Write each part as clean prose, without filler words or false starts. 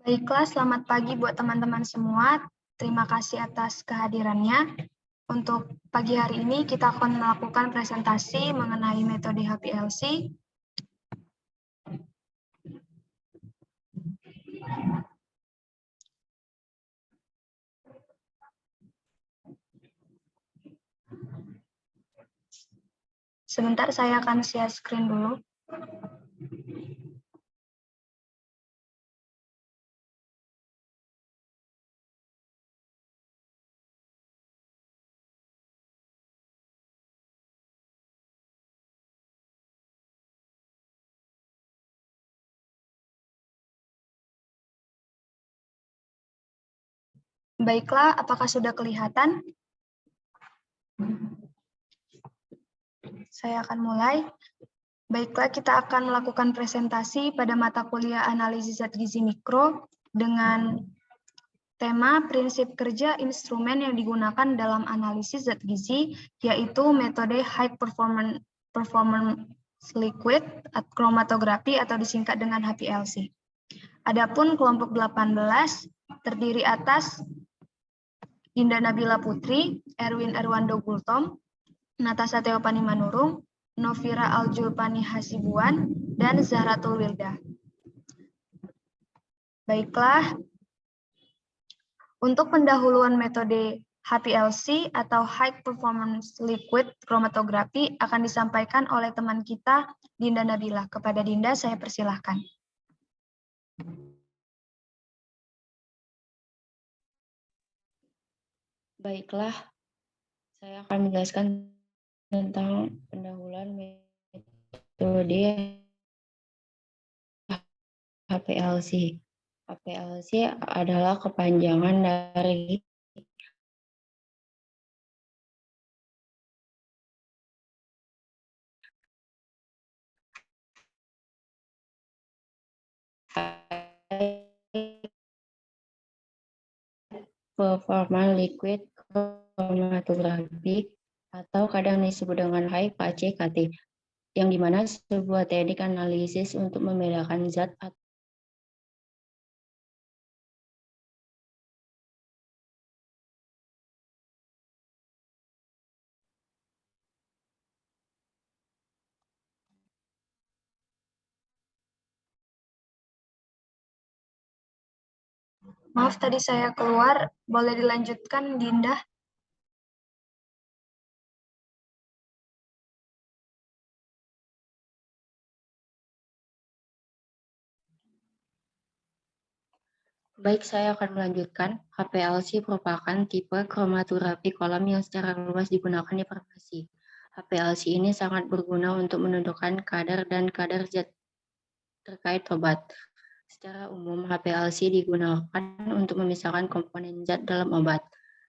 Baiklah, selamat pagi buat teman-teman semua. Terima kasih atas kehadirannya. Untuk pagi hari ini kita akan melakukan presentasi mengenai metode HPLC. Sebentar, saya akan share screen dulu. Baiklah, apakah sudah kelihatan? Saya akan mulai. Baiklah, kita akan melakukan presentasi pada mata kuliah analisis zat gizi mikro dengan tema prinsip kerja instrumen yang digunakan dalam analisis zat gizi, yaitu metode high performance liquid chromatografi atau disingkat dengan HPLC. Adapun kelompok 18 terdiri atas Dinda Nabila Putri, Erwin Erwando Gultom, Natasha Teopani Manurung, Novira Aljulpani Hasibuan, dan Zahratul Wilda. Baiklah, untuk pendahuluan metode HPLC atau High Performance Liquid Chromatografi akan disampaikan oleh teman kita, Dinda Nabila. Kepada Dinda, saya persilahkan. Baiklah, saya akan menjelaskan tentang pendahuluan metode HPLC. HPLC adalah kepanjangan dari Performance Liquid Chromatografi atau kadang disebut dengan HPLC, yang dimana sebuah teknik analisis untuk membedakan zat atau Maaf, tadi saya keluar. Boleh dilanjutkan, Dinda? Baik, saya akan melanjutkan. HPLC merupakan tipe kromatografi kolam yang secara luas digunakan di farmasi. HPLC ini sangat berguna untuk menentukan kadar dan kadar zat terkait obat. Secara umum, HPLC digunakan untuk memisahkan komponen zat dalam obat.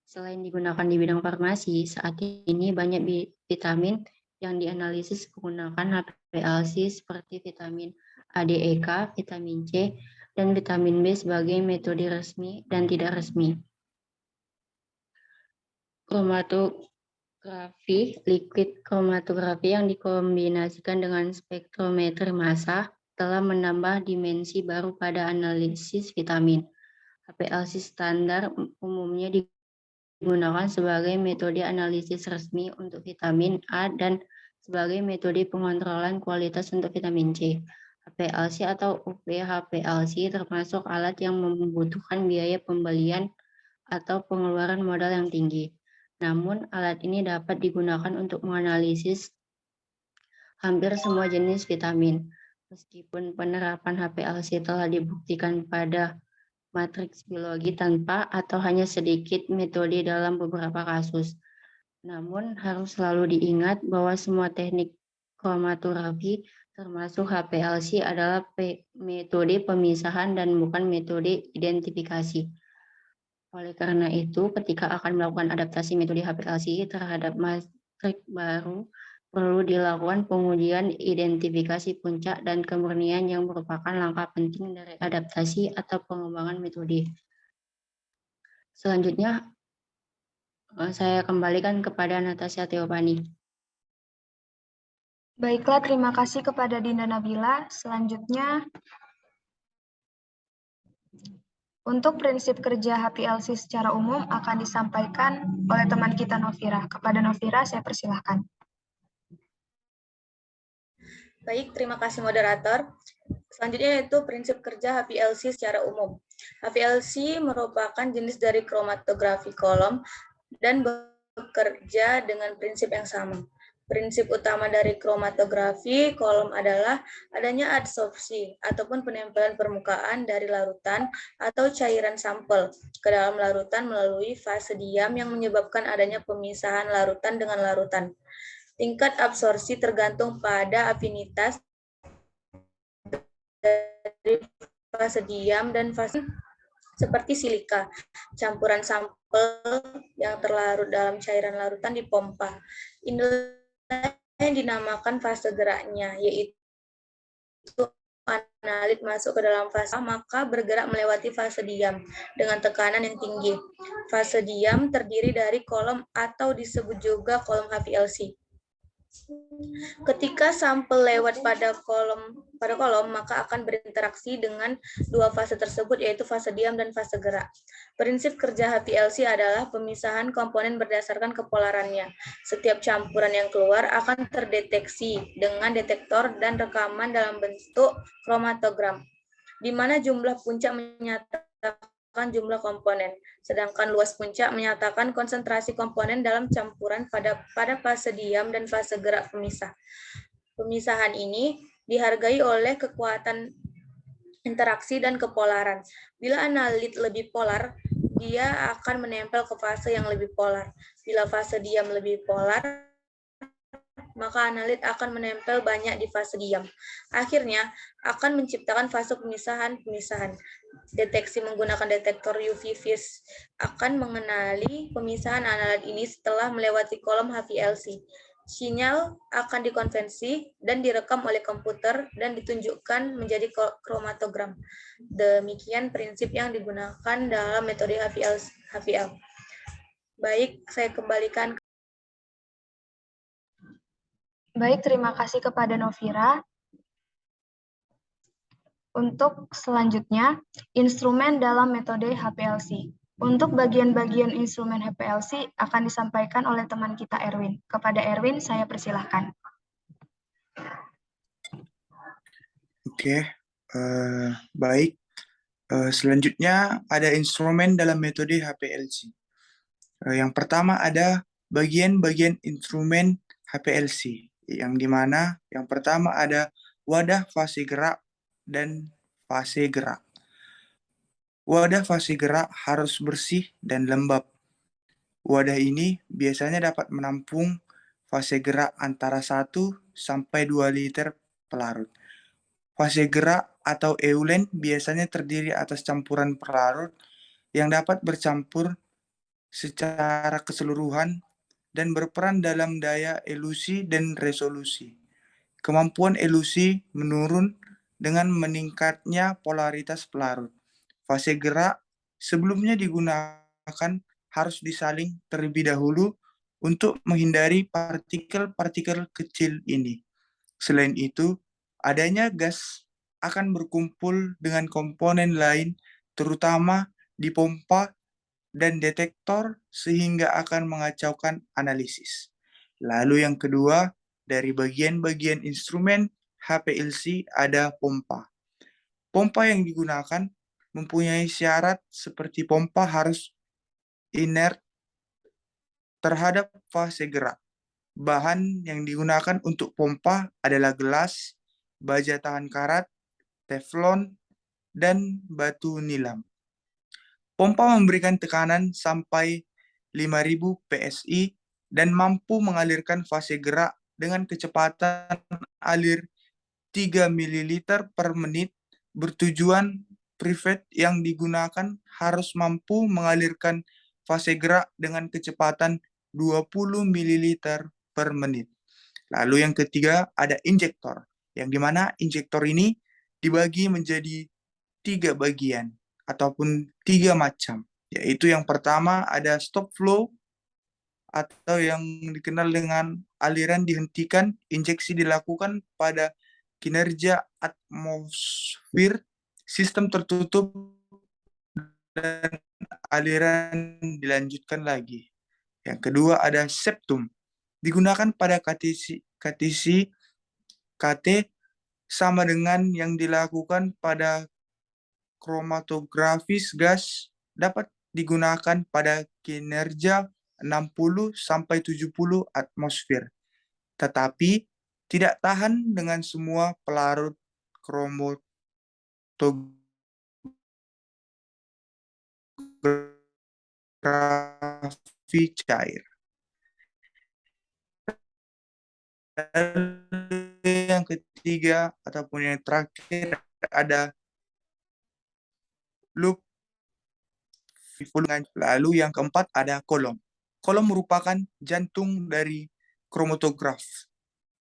Selain digunakan di bidang farmasi, saat ini banyak vitamin yang dianalisis menggunakan HPLC seperti vitamin A, D, E, K, vitamin C, dan vitamin B sebagai metode resmi dan tidak resmi. Kromatografi, liquid kromatografi yang dikombinasikan dengan spektrometer massa telah menambah dimensi baru pada analisis vitamin. HPLC standar umumnya digunakan sebagai metode analisis resmi untuk vitamin A dan sebagai metode pengontrolan kualitas untuk vitamin C. HPLC atau UPHPLC termasuk alat yang membutuhkan biaya pembelian atau pengeluaran modal yang tinggi. Namun, alat ini dapat digunakan untuk menganalisis hampir semua jenis vitamin. Meskipun penerapan HPLC telah dibuktikan pada matriks biologi tanpa atau hanya sedikit metode dalam beberapa kasus. Namun, harus selalu diingat bahwa semua teknik kromatografi termasuk HPLC adalah metode pemisahan dan bukan metode identifikasi. Oleh karena itu, ketika akan melakukan adaptasi metode HPLC terhadap matrik baru, perlu dilakukan pengujian identifikasi puncak dan kemurnian yang merupakan langkah penting dari adaptasi atau pengembangan metode. Selanjutnya, saya kembalikan kepada Natasha Teopani. Baiklah, terima kasih kepada Dinda Nabila. Selanjutnya, Untuk prinsip kerja HPLC secara umum akan disampaikan oleh teman kita Novira. Kepada Novira, saya persilahkan. Baik, terima kasih moderator. Selanjutnya yaitu prinsip kerja HPLC secara umum. HPLC merupakan jenis dari kromatografi kolom dan bekerja dengan prinsip yang sama. Prinsip utama dari kromatografi kolom adalah adanya adsorpsi ataupun penempelan permukaan dari larutan atau cairan sampel ke dalam larutan melalui fase diam yang menyebabkan adanya pemisahan larutan dengan larutan. Tingkat absorpsi tergantung pada afinitas dari fase diam dan fase seperti silika, campuran sampel yang terlarut dalam cairan larutan dipompa. Inilah yang dinamakan fase geraknya, yaitu analit masuk ke dalam fase maka bergerak melewati fase diam dengan tekanan yang tinggi. Fase diam terdiri dari kolom atau disebut juga kolom HPLC. Ketika sampel lewat pada kolom, maka akan berinteraksi dengan dua fase tersebut, yaitu fase diam dan fase gerak. Prinsip kerja HPLC adalah pemisahan komponen berdasarkan kepolarannya. Setiap campuran yang keluar akan terdeteksi dengan detektor dan rekaman dalam bentuk kromatogram, di mana jumlah puncak menyatakan jumlah komponen, sedangkan luas puncak menyatakan konsentrasi komponen dalam campuran pada fase diam dan fase gerak pemisah. Pemisahan ini dihargai oleh kekuatan interaksi dan kepolaran. Bila analit lebih polar, dia akan menempel ke fase yang lebih polar. Bila fase diam lebih polar, maka analit akan menempel banyak di fase diam. Akhirnya, akan menciptakan fase pemisahan-pemisahan. Deteksi menggunakan detektor UV vis akan mengenali pemisahan analit ini setelah melewati kolom HPLC. Sinyal akan dikonvensi dan direkam oleh komputer dan ditunjukkan menjadi kromatogram. Demikian prinsip yang digunakan dalam metode HPL. Baik, saya kembalikan. Baik, terima kasih kepada Novira. Untuk selanjutnya, instrumen dalam metode HPLC. Untuk bagian-bagian instrumen HPLC akan disampaikan oleh teman kita Erwin. Kepada Erwin, saya persilahkan. Oke, baik. Selanjutnya ada instrumen dalam metode HPLC. Yang pertama ada bagian-bagian instrumen HPLC, yang dimana yang pertama ada wadah fase gerak dan fase gerak. Wadah fase gerak harus bersih dan lembab. Wadah ini biasanya dapat menampung fase gerak antara 1 sampai 2 liter pelarut. Fase gerak atau eulen biasanya terdiri atas campuran pelarut yang dapat bercampur secara keseluruhan dan berperan dalam daya elusi dan resolusi. Kemampuan elusi menurun dengan meningkatnya polaritas pelarut. Fase gerak sebelumnya digunakan harus disaling terlebih dahulu untuk menghindari partikel-partikel kecil ini. Selain itu, adanya gas akan berkumpul dengan komponen lain, terutama di pompa dan detektor, sehingga akan mengacaukan analisis. Lalu yang kedua, dari bagian-bagian instrumen HPLC ada pompa. Pompa yang digunakan mempunyai syarat seperti pompa harus inert terhadap fase gerak. Bahan yang digunakan untuk pompa adalah gelas, baja tahan karat, teflon, dan batu nilam. Pompa memberikan tekanan sampai 5000 PSI dan mampu mengalirkan fase gerak dengan kecepatan alir 3 ml per menit. Bertujuan privet yang digunakan harus mampu mengalirkan fase gerak dengan kecepatan 20 ml per menit. Lalu yang ketiga ada injektor, yang dimana injektor ini dibagi menjadi 3 bagian ataupun 3 macam, yaitu yang pertama ada stop flow atau yang dikenal dengan aliran dihentikan. Injeksi dilakukan pada kinerja atmosfer sistem tertutup dan aliran dilanjutkan lagi. Yang kedua ada septum, digunakan pada KT sama dengan yang dilakukan pada kromatografis gas, dapat digunakan pada kinerja 60-70 atmosfer, tetapi tidak tahan dengan semua pelarut kromatografi cair. Yang ketiga ataupun yang terakhir ada loop. Lalu yang keempat ada kolom. Kolom merupakan jantung dari kromatograf.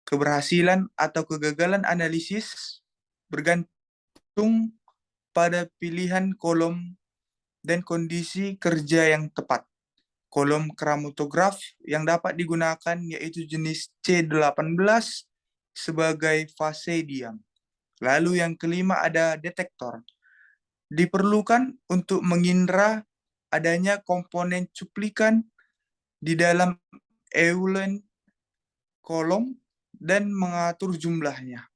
Keberhasilan atau kegagalan analisis bergantung pada pilihan kolom dan kondisi kerja yang tepat. Kolom kromatograf yang dapat digunakan yaitu jenis C18 sebagai fase diam. Lalu yang kelima ada detektor. Diperlukan untuk mengindra adanya komponen cuplikan di dalam Euler kolom dan mengatur jumlahnya.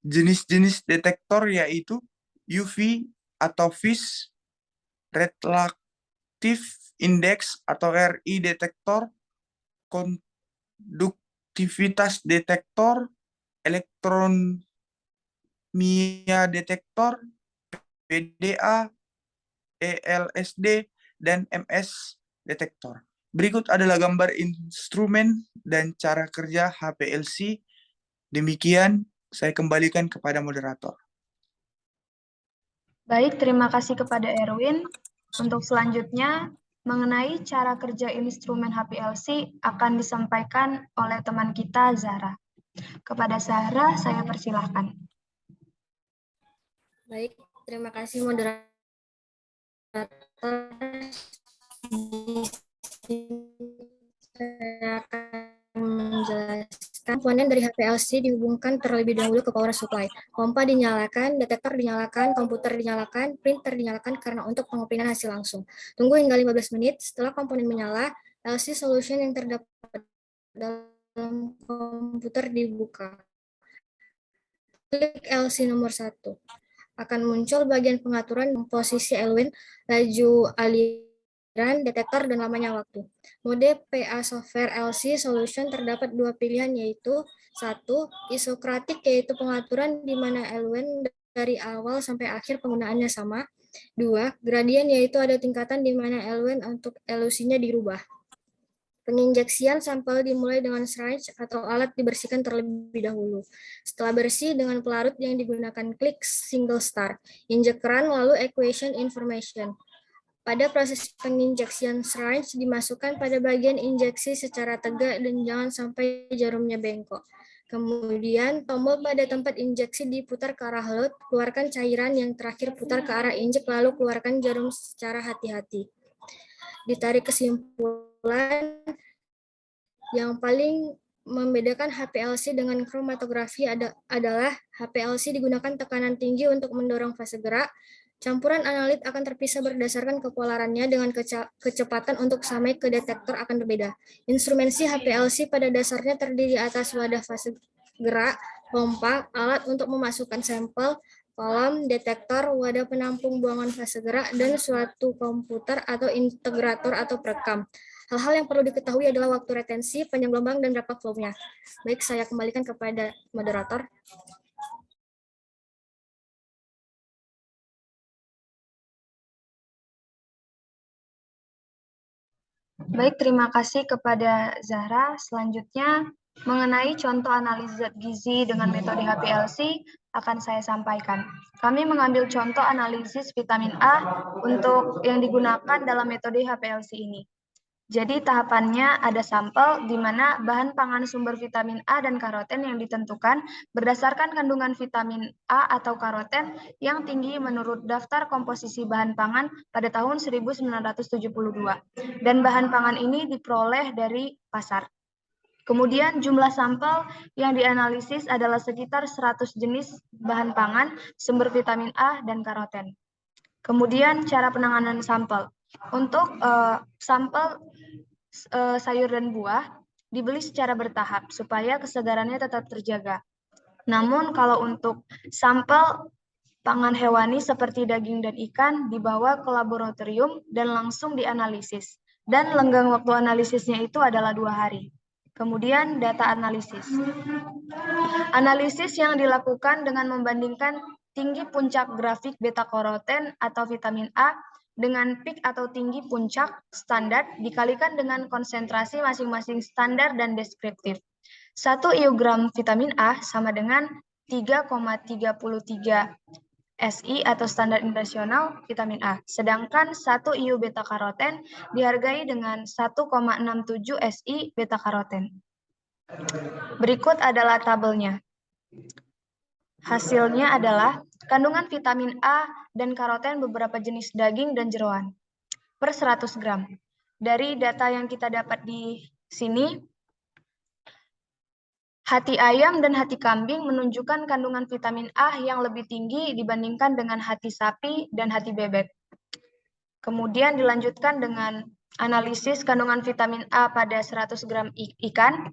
Jenis-jenis detektor yaitu UV atau Phase Reflective Index atau RI detektor, konduktivitas detektor, elektronia detektor, PDA, ELSD, dan MS detektor. Berikut adalah gambar instrumen dan cara kerja HPLC. Demikian, saya kembalikan kepada moderator. Baik, terima kasih kepada Erwin. Untuk selanjutnya, mengenai cara kerja instrumen HPLC akan disampaikan oleh teman kita, Zahra. Kepada Zahra, saya persilahkan. Baik, terima kasih moderator. Saya akan menjelaskan komponen dari HPLC dihubungkan terlebih dahulu ke power supply. Pompa dinyalakan, detektor dinyalakan, komputer dinyalakan, printer dinyalakan karena untuk pengopinan hasil langsung. Tunggu hingga 15 menit setelah komponen menyala, LC solution yang terdapat dalam komputer dibuka. Klik LC nomor 1. Akan muncul bagian pengaturan posisi Elwin, laju aliran, detektor, dan lamanya waktu. Mode PA software LC solution terdapat dua pilihan, yaitu 1. Isokratik, yaitu pengaturan di mana Elwin dari awal sampai akhir penggunaannya sama. 2. Gradien, yaitu ada tingkatan di mana Elwin untuk elusinya dirubah. Penginjeksian sampel dimulai dengan syringe atau alat dibersihkan terlebih dahulu. Setelah bersih dengan pelarut yang digunakan, klik single star. Injek keran lalu equation information. Pada proses penginjeksian syringe dimasukkan pada bagian injeksi secara tegak dan jangan sampai jarumnya bengkok. Kemudian tombol pada tempat injeksi diputar ke arah laut, keluarkan cairan yang terakhir putar ke arah injek lalu keluarkan jarum secara hati-hati. Ditarik kesimpulan, yang paling membedakan HPLC dengan kromatografi adalah HPLC digunakan tekanan tinggi untuk mendorong fase gerak. Campuran analit akan terpisah berdasarkan kepolarannya dengan kecepatan untuk sampai ke detektor akan berbeda. Instrumensi HPLC pada dasarnya terdiri atas wadah fase gerak, pompa, alat untuk memasukkan sampel, kolom, detektor, wadah penampung buangan fase gerak, dan suatu komputer atau integrator atau perekam. Hal-hal yang perlu diketahui adalah waktu retensi, panjang gelombang, dan berapa flow-nya. Baik, saya kembalikan kepada moderator. Baik, terima kasih kepada Zahra. Selanjutnya, mengenai contoh analisis zat gizi dengan metode HPLC akan saya sampaikan. Kami mengambil contoh analisis vitamin A untuk yang digunakan dalam metode HPLC ini. Jadi tahapannya ada sampel di mana bahan pangan sumber vitamin A dan karoten yang ditentukan berdasarkan kandungan vitamin A atau karoten yang tinggi menurut daftar komposisi bahan pangan pada tahun 1972. Dan bahan pangan ini diperoleh dari pasar. Kemudian jumlah sampel yang dianalisis adalah sekitar 100 jenis bahan pangan sumber vitamin A dan karoten. Kemudian cara penanganan sampel. Untuk sampel sayur dan buah dibeli secara bertahap supaya kesegarannya tetap terjaga. Namun kalau untuk sampel pangan hewani seperti daging dan ikan dibawa ke laboratorium dan langsung dianalisis. Dan lenggang waktu analisisnya itu adalah 2 hari. Kemudian data analisis. Analisis yang dilakukan dengan membandingkan tinggi puncak grafik beta-karoten atau vitamin A dengan peak atau tinggi puncak standar dikalikan dengan konsentrasi masing-masing standar dan deskriptif. 1 iogram vitamin A sama dengan 3,33 SI atau standar internasional vitamin A. Sedangkan 1 IU beta-karoten dihargai dengan 1,67 SI beta-karoten. Berikut adalah tabelnya. Hasilnya adalah kandungan vitamin A dan karoten beberapa jenis daging dan jeroan per 100 gram. Dari data yang kita dapat di sini, hati ayam dan hati kambing menunjukkan kandungan vitamin A yang lebih tinggi dibandingkan dengan hati sapi dan hati bebek. Kemudian dilanjutkan dengan analisis kandungan vitamin A pada 100 gram ikan.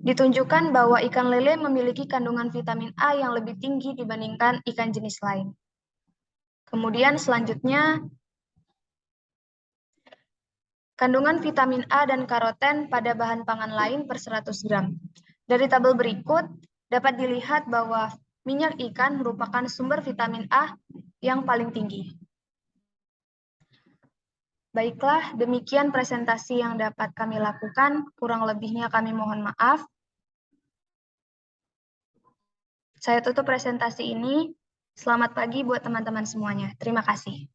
Ditunjukkan bahwa ikan lele memiliki kandungan vitamin A yang lebih tinggi dibandingkan ikan jenis lain. Kemudian selanjutnya, kandungan vitamin A dan karoten pada bahan pangan lain per 100 gram. Dari tabel berikut, dapat dilihat bahwa minyak ikan merupakan sumber vitamin A yang paling tinggi. Baiklah, demikian presentasi yang dapat kami lakukan. Kurang lebihnya kami mohon maaf. Saya tutup presentasi ini. Selamat pagi buat teman-teman semuanya. Terima kasih.